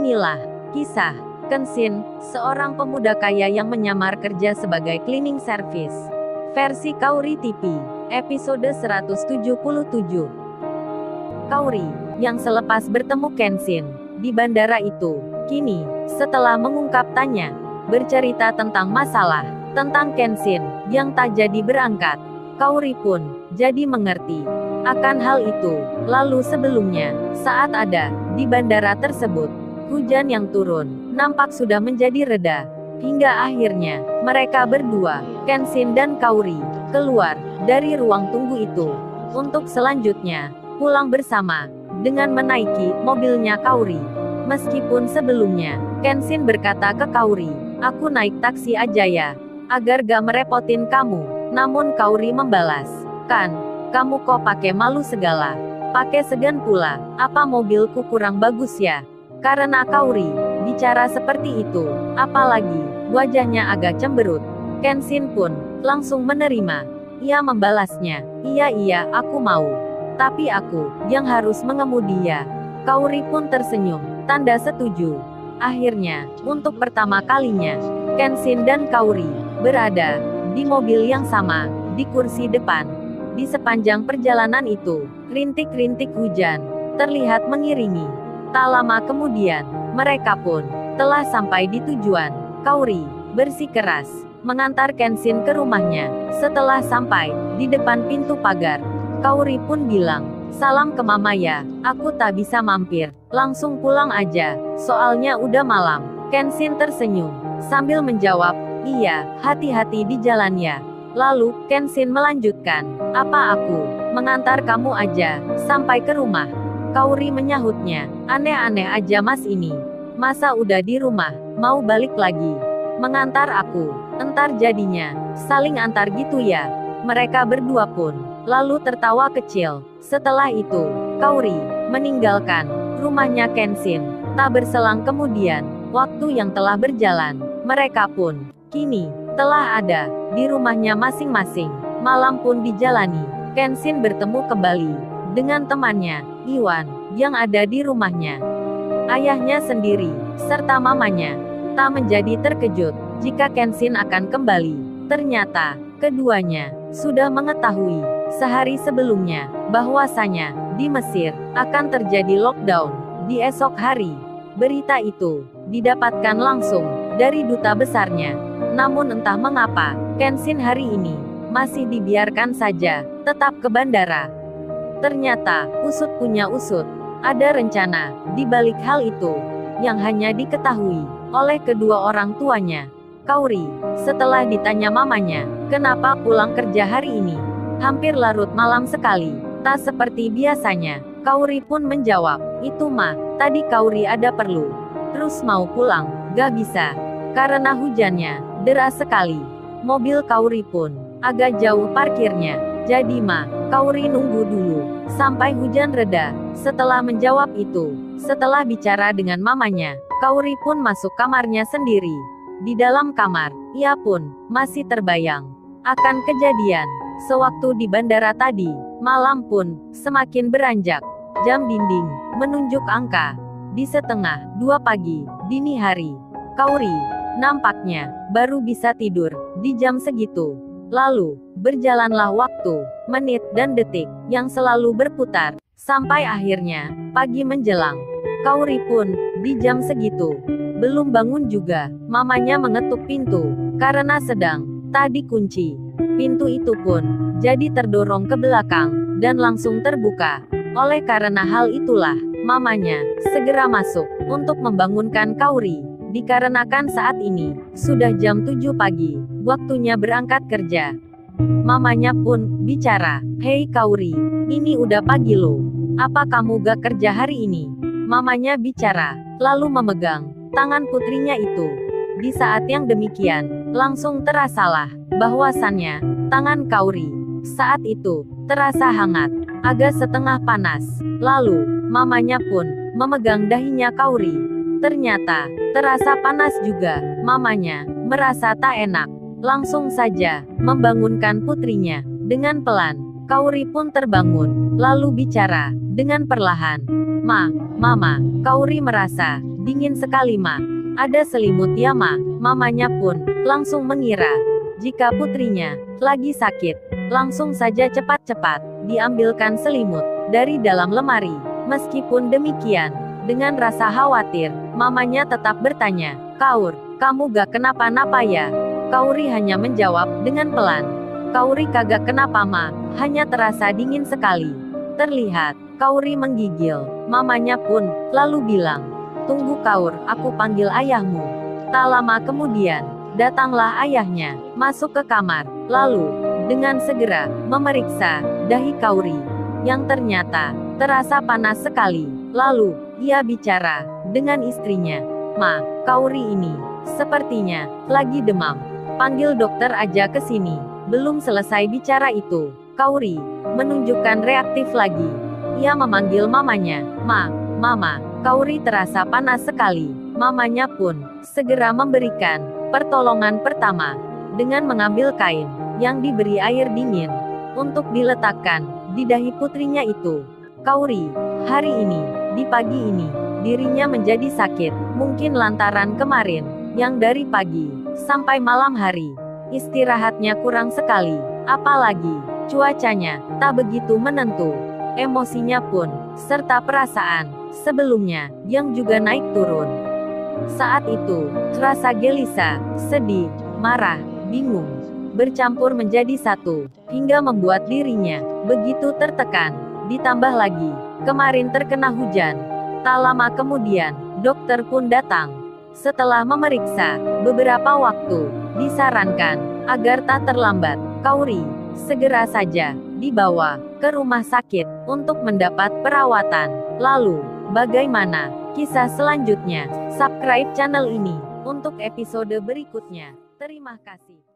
Inilah kisah Kenshin, seorang pemuda kaya yang menyamar kerja sebagai cleaning service. Versi Kaori TV, episode 177. Kaori, yang selepas bertemu Kenshin di bandara itu, kini, setelah mengungkap tanya, bercerita tentang masalah, tentang Kenshin, yang tak jadi berangkat. Kaori pun, jadi mengerti akan hal itu. Lalu sebelumnya, saat ada di bandara tersebut, hujan yang turun, nampak sudah menjadi reda. Hingga akhirnya, mereka berdua, Kenshin dan Kaori, keluar dari ruang tunggu itu. Untuk selanjutnya, pulang bersama, dengan menaiki mobilnya Kaori. Meskipun sebelumnya, Kenshin berkata ke Kaori, "Aku naik taksi aja ya, agar gak merepotin kamu." Namun Kaori membalas, "Kan, kamu kok pakai malu segala? Pakai segan pula, apa mobilku kurang bagus ya?" Karena Kaori bicara seperti itu, apalagi wajahnya agak cemberut, Kenshin pun langsung menerima. Ia membalasnya, Iya, aku mau. Tapi aku yang harus mengemudi ya." Kaori pun tersenyum, tanda setuju. Akhirnya, untuk pertama kalinya, Kenshin dan Kaori berada di mobil yang sama, di kursi depan. Di sepanjang perjalanan itu, rintik-rintik hujan terlihat mengiringi. Tak lama kemudian, mereka pun telah sampai di tujuan. Kaori bersikeras mengantar Kenshin ke rumahnya. Setelah sampai di depan pintu pagar, Kaori pun bilang, "Salam ke mama ya, aku tak bisa mampir, langsung pulang aja, soalnya udah malam." Kenshin tersenyum sambil menjawab, "Iya, hati-hati di jalan ya." Lalu, Kenshin melanjutkan, "Apa aku mengantar kamu aja sampai ke rumah?" Kaori menyahutnya, "Aneh-aneh aja mas ini. Masa udah di rumah, mau balik lagi? Mengantar aku, entar jadinya saling antar gitu ya." Mereka berdua pun lalu tertawa kecil. Setelah itu, Kaori meninggalkan rumahnya Kenshin. Tak berselang kemudian, waktu yang telah berjalan, mereka pun kini telah ada di rumahnya masing-masing. Malam pun dijalani. Kenshin bertemu kembali dengan temannya, Iwan, yang ada di rumahnya. Ayahnya sendiri, serta mamanya, tak menjadi terkejut jika Kenshin akan kembali. Ternyata, keduanya sudah mengetahui sehari sebelumnya bahwasanya di Mesir akan terjadi lockdown di esok hari. Berita itu didapatkan langsung dari duta besarnya. Namun entah mengapa, Kenshin hari ini masih dibiarkan saja tetap ke bandara. Ternyata, usut punya usut, ada rencana di balik hal itu yang hanya diketahui oleh kedua orang tuanya. Kaori, setelah ditanya mamanya, "Kenapa pulang kerja hari ini? Hampir larut malam sekali, tak seperti biasanya." Kaori pun menjawab, "Itu mah, tadi Kaori ada perlu, terus mau pulang, gak bisa. Karena hujannya deras sekali. Mobil Kaori pun agak jauh parkirnya. Jadi mah, Kaori nunggu dulu sampai hujan reda." Setelah menjawab itu, setelah bicara dengan mamanya, Kaori pun masuk kamarnya sendiri. Di dalam kamar, ia pun masih terbayang akan kejadian sewaktu di bandara tadi. Malam pun semakin beranjak. Jam dinding menunjuk angka di 1:30 pagi, dini hari. Kaori nampaknya baru bisa tidur di jam segitu. Lalu, berjalanlah waktu, menit dan detik yang selalu berputar, sampai akhirnya pagi menjelang. Kaori pun di jam segitu belum bangun juga. Mamanya mengetuk pintu karena sedang tak dikunci. Pintu itu pun jadi terdorong ke belakang dan langsung terbuka. Oleh karena hal itulah, mamanya segera masuk untuk membangunkan Kaori. Dikarenakan saat ini sudah jam 7 pagi, waktunya berangkat kerja. Mamanya pun bicara, "Hei Kaori, ini udah pagi loh. Apa kamu gak kerja hari ini?" Mamanya bicara, lalu memegang tangan putrinya itu. Di saat yang demikian, langsung terasalah bahwasannya tangan Kaori saat itu terasa hangat, agak setengah panas. Lalu, mamanya pun memegang dahinya Kaori. Ternyata, terasa panas juga. Mamanya merasa tak enak. Langsung saja membangunkan putrinya. Dengan pelan, Kaori pun terbangun, lalu bicara dengan perlahan. Mama." Kaori merasa Dingin sekali Ma. Ada selimut ya Ma. Mamanya pun langsung mengira jika putrinya lagi sakit. Langsung saja cepat-cepat diambilkan selimut dari dalam lemari. Meskipun demikian, dengan rasa khawatir, mamanya tetap bertanya, "Kaur, kamu gak kenapa-napa ya?" Kauri hanya menjawab dengan pelan, "Kauri kagak kenapa Ma, hanya terasa dingin sekali." Terlihat, Kauri menggigil. Mamanya pun lalu bilang, "Tunggu Kaur, aku panggil ayahmu." Tak lama kemudian, datanglah ayahnya, masuk ke kamar, lalu dengan segera memeriksa dahi Kauri, yang ternyata terasa panas sekali. Lalu, ia bicara dengan istrinya, "Ma, Kauri ini sepertinya lagi demam. Panggil dokter aja ke sini." Belum selesai bicara itu, Kauri menunjukkan reaktif lagi. Ia memanggil mamanya, Mama, Kauri terasa panas sekali." Mamanya pun segera memberikan pertolongan pertama dengan mengambil kain yang diberi air dingin untuk diletakkan di dahi putrinya itu. Kauri, hari ini, di pagi ini, dirinya menjadi sakit, mungkin lantaran kemarin, yang dari pagi sampai malam hari, istirahatnya kurang sekali, apalagi cuacanya tak begitu menentu. Emosinya pun, serta perasaan sebelumnya, yang juga naik turun. Saat itu, rasa gelisah, sedih, marah, bingung, bercampur menjadi satu, hingga membuat dirinya begitu tertekan. Ditambah lagi, kemarin terkena hujan. Tak lama kemudian, dokter pun datang. Setelah memeriksa beberapa waktu, disarankan agar tak terlambat, Kauri segera saja dibawa ke rumah sakit untuk mendapat perawatan. Lalu, bagaimana kisah selanjutnya? Subscribe channel ini untuk episode berikutnya. Terima kasih.